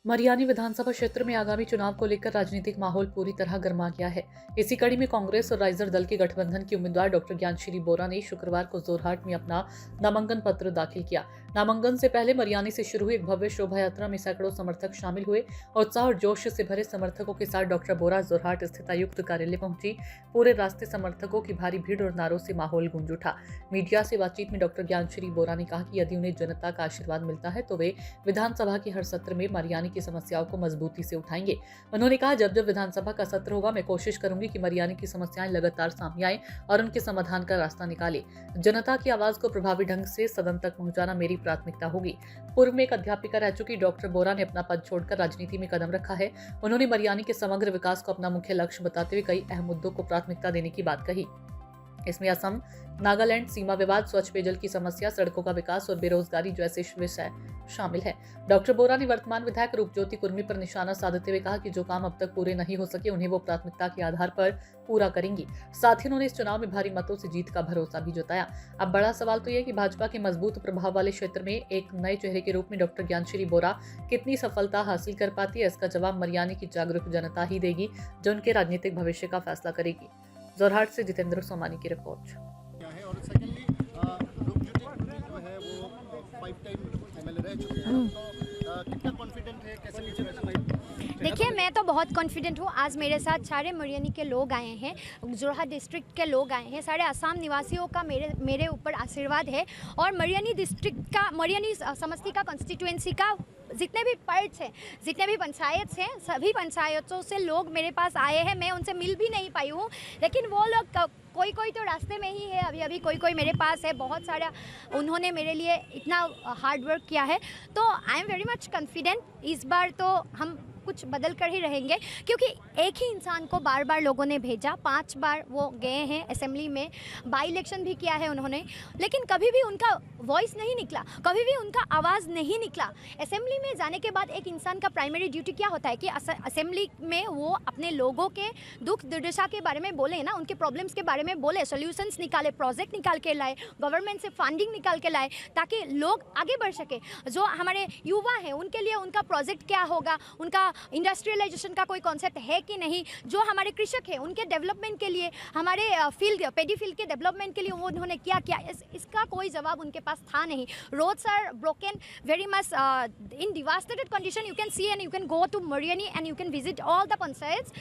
मरियानी विधानसभा क्षेत्र में आगामी चुनाव को लेकर राजनीतिक माहौल पूरी तरह गर्मा गया है। इसी कड़ी में कांग्रेस और राइजर दल के गठबंधन के उम्मीदवार डॉक्टर ज्ञानश्री बोरा ने शुक्रवार को जोरहाट में अपना नामांकन पत्र दाखिल किया। नामांकन से पहले मरियानी से शुरू हुई एक भव्य शोभा यात्रा में सैकड़ों समर्थक शामिल हुए। उत्साह और जोश से भरे समर्थकों के साथ डॉक्टर बोरा जोरहाट स्थित आयुक्त कार्यालय पहुंची। पूरे रास्ते समर्थकों की भारी भीड़ और नारों से माहौल गूंज उठा। मीडिया से बातचीत में डॉक्टर ज्ञानश्री बोरा ने कहा कि यदि उन्हें जनता का आशीर्वाद मिलता है तो वे विधानसभा के हर सत्र में मरियानी की समस्याओं को मजबूती से उठाएंगे। उन्होंने कहा, जब जब विधानसभा का सत्र होगा मैं कोशिश करूंगी कि मरियानी की समस्याएं लगातार सामने आए और उनके समाधान का रास्ता निकाले। जनता की आवाज को प्रभावी ढंग से सदन तक पहुंचाना मेरी प्राथमिकता होगी। पूर्व में एक अध्यापिका रह चुकी डॉक्टर बोरा ने अपना पद छोड़कर राजनीति में कदम रखा है। उन्होंने मरियानी के समग्र विकास को अपना मुख्य लक्ष्य बताते हुए कई अहम मुद्दों को प्राथमिकता देने की बात कही। इसमें असम, नागालैंड सीमा विवाद, स्वच्छ पेयजल की समस्या, सड़कों का विकास और बेरोजगारी जैसे विषय शामिल है। डॉक्टर बोरा ने वर्तमान विधायक रूपज्योति कुर्मी पर निशाना साधते हुए कहा कि जो काम अब तक पूरे नहीं हो सके उन्हें वो प्राथमिकता के आधार पर पूरा करेंगी। साथ ही उन्होंने इस चुनाव में भारी मतों से जीत का भरोसा भी जताया। अब बड़ा सवाल तो यह कि भाजपा के मजबूत प्रभाव वाले क्षेत्र में एक नए चेहरे के रूप में डॉक्टर ज्ञानश्री बोरा कितनी सफलता हासिल कर पाती है, इसका जवाब मरियानी की जागरूक जनता ही देगी, जो उनके राजनीतिक भविष्य का फैसला करेगी। जोरहाट से जितेंद्र सोमानी की रिपोर्ट। और सेकेंडली रूपज्योति कुर्मी जो है वो 5 टाइम एमएलए रह चुके हैं, तो कितना कॉन्फिडेंट है, कैसे नीचे रहना? देखिए, मैं तो बहुत कॉन्फिडेंट हूँ। आज मेरे साथ सारे मरियानी के लोग आए हैं, जोरहाट डिस्ट्रिक्ट के लोग आए हैं, सारे असम निवासियों का मेरे ऊपर आशीर्वाद है। और मरियानी डिस्ट्रिक्ट का, मरियानी समष्टि का, कॉन्स्टिट्यूएंसी का जितने भी पार्ट्स हैं, जितने भी पंचायत हैं, सभी पंचायतों से लोग मेरे पास आए हैं। मैं उनसे मिल भी नहीं पाई हूँ, लेकिन वो लोग कोई तो रास्ते में ही है, अभी कोई मेरे पास है। बहुत सारा उन्होंने मेरे लिए इतना हार्ड वर्क किया है, तो I am very much confident. इस बार तो हम कुछ बदल कर ही रहेंगे, क्योंकि एक ही इंसान को बार बार लोगों ने भेजा। 5 बार वो गए हैं असेंबली में, बाई इलेक्शन भी किया है उन्होंने, लेकिन कभी भी उनका वॉइस नहीं निकला, कभी भी उनका आवाज़ नहीं निकला। असेंबली में जाने के बाद एक इंसान का प्राइमरी ड्यूटी क्या होता है कि असेंबली में वो अपने लोगों के दुख दुर्दशा के बारे में बोले ना, उनके प्रॉब्लम्स के बारे में बोले, सोल्यूशंस निकाले, प्रोजेक्ट निकाल के लाए, गवर्नमेंट से फंडिंग निकाल के लाए, ताकि लोग आगे बढ़ सके। जो हमारे युवा हैं उनके लिए उनका प्रोजेक्ट क्या होगा, उनका इंडस्ट्रियलाइजेशन का कोई कॉन्सेप्ट है कि नहीं, जो हमारे कृषक हैं उनके डेवलपमेंट के लिए, हमारे पेडी फील्ड के डेवलपमेंट के लिए वो उन्होंने क्या किया, इसका कोई जवाब उनके पास था नहीं। Roads are broken very much in devastated condition. You can see and you can go to Mariani and you can visit all the panchayat.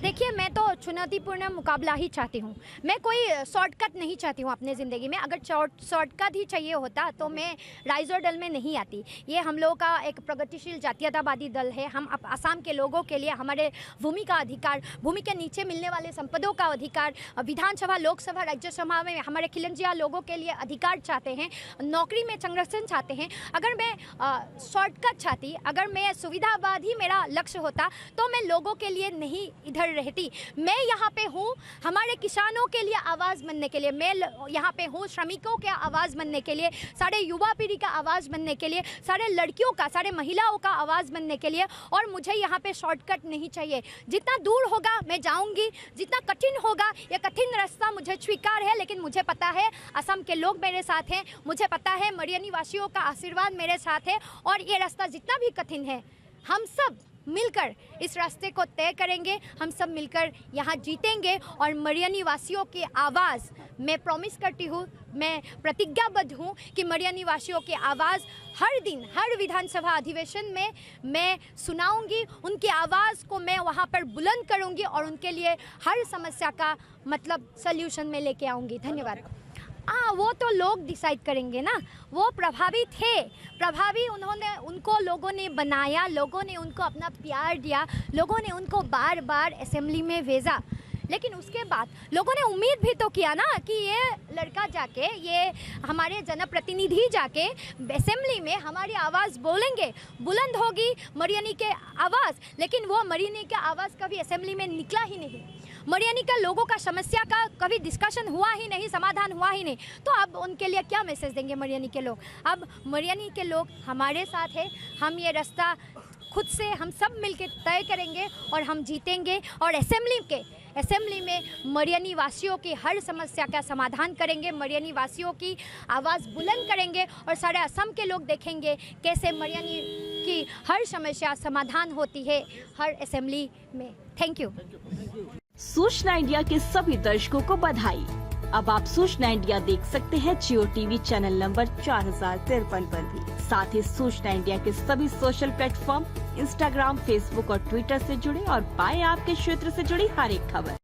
देखिए, मैं तो चुनौतीपूर्ण मुकाबला ही चाहती हूँ, मैं कोई शॉर्टकट नहीं चाहती हूँ अपने ज़िंदगी में। अगर शॉर्टकट ही चाहिए होता तो मैं राइजर दल में नहीं आती। ये हम लोगों का एक प्रगतिशील जातीयतावादी दल है। हम असम के लोगों के लिए हमारे भूमि का अधिकार, भूमि के नीचे मिलने वाले संपदों का अधिकार, विधानसभा, लोकसभा, राज्यसभा में हमारे खिलंजिया लोगों के लिए अधिकार चाहते हैं, नौकरी में संरक्षण चाहते हैं। अगर मैं शॉर्टकट चाहती, अगर मैं सुविधावाद ही मेरा लक्ष्य होता तो मैं लोगों के लिए नहीं इधर रहती। मैं यहाँ पे हूँ हमारे किसानों के लिए आवाज़ बनने के लिए, मैं यहाँ पे हूँ श्रमिकों के आवाज़ बनने के लिए, सारे युवा पीढ़ी का आवाज़ बनने के लिए, सारे लड़कियों का, सारे महिलाओं का आवाज़ बनने के लिए। और मुझे यहाँ पे शॉर्टकट नहीं चाहिए। जितना दूर होगा मैं जाऊँगी, जितना कठिन होगा, ये कठिन रास्ता मुझे स्वीकार है, लेकिन मुझे पता है असम के लोग मेरे साथ हैं, मुझे पता है मरियानी वासियों का आशीर्वाद मेरे साथ है। और ये रास्ता जितना भी कठिन है, हम सब मिलकर इस रास्ते को तय करेंगे, हम सब मिलकर यहाँ जीतेंगे। और मरियानी वासियों की आवाज़, मैं प्रॉमिस करती हूँ, मैं प्रतिज्ञाबद्ध हूँ कि मरियानी वासियों की आवाज़ हर दिन, हर विधानसभा अधिवेशन में मैं सुनाऊंगी। उनकी आवाज़ को मैं वहाँ पर बुलंद करूँगी और उनके लिए हर समस्या का मतलब सल्यूशन में लेके आऊँगी। धन्यवाद। वो तो लोग डिसाइड करेंगे ना। वो प्रभावी थे, प्रभावी उनको लोगों ने बनाया, लोगों ने उनको अपना प्यार दिया, लोगों ने उनको बार बार असेंबली में भेजा। लेकिन उसके बाद लोगों ने उम्मीद भी तो किया ना कि ये लड़का जाके, ये हमारे जनप्रतिनिधि जाके असेंबली में हमारी आवाज़ बोलेंगे, बुलंद होगी मरियानी के आवाज़। लेकिन वो मरियानी का आवाज़ कभी असेंबली में निकला ही नहीं। मरियानी का लोगों का समस्या का कभी डिस्कशन हुआ ही नहीं, समाधान हुआ ही नहीं। तो अब उनके लिए क्या मैसेज देंगे मरियानी के लोग? अब मरियानी के लोग हमारे साथ हैं, हम ये रास्ता खुद से हम सब मिलकर तय करेंगे और हम जीतेंगे। और असेंबली में मरियानी वासियों की हर समस्या का समाधान करेंगे, मरियानी वासियों की आवाज़ बुलंद करेंगे और सारे असम के लोग देखेंगे कैसे मरियानी की हर समस्या समाधान होती है हर असेंबली में। Thank you. सूचना इंडिया के सभी दर्शकों को बधाई। अब आप सूचना इंडिया देख सकते हैं जियो टीवी चैनल नंबर 4053 पर भी। साथ ही सूचना इंडिया के सभी सोशल प्लेटफॉर्म इंस्टाग्राम, फेसबुक और ट्विटर से जुड़े और पाएं आपके क्षेत्र से जुड़ी हर एक खबर।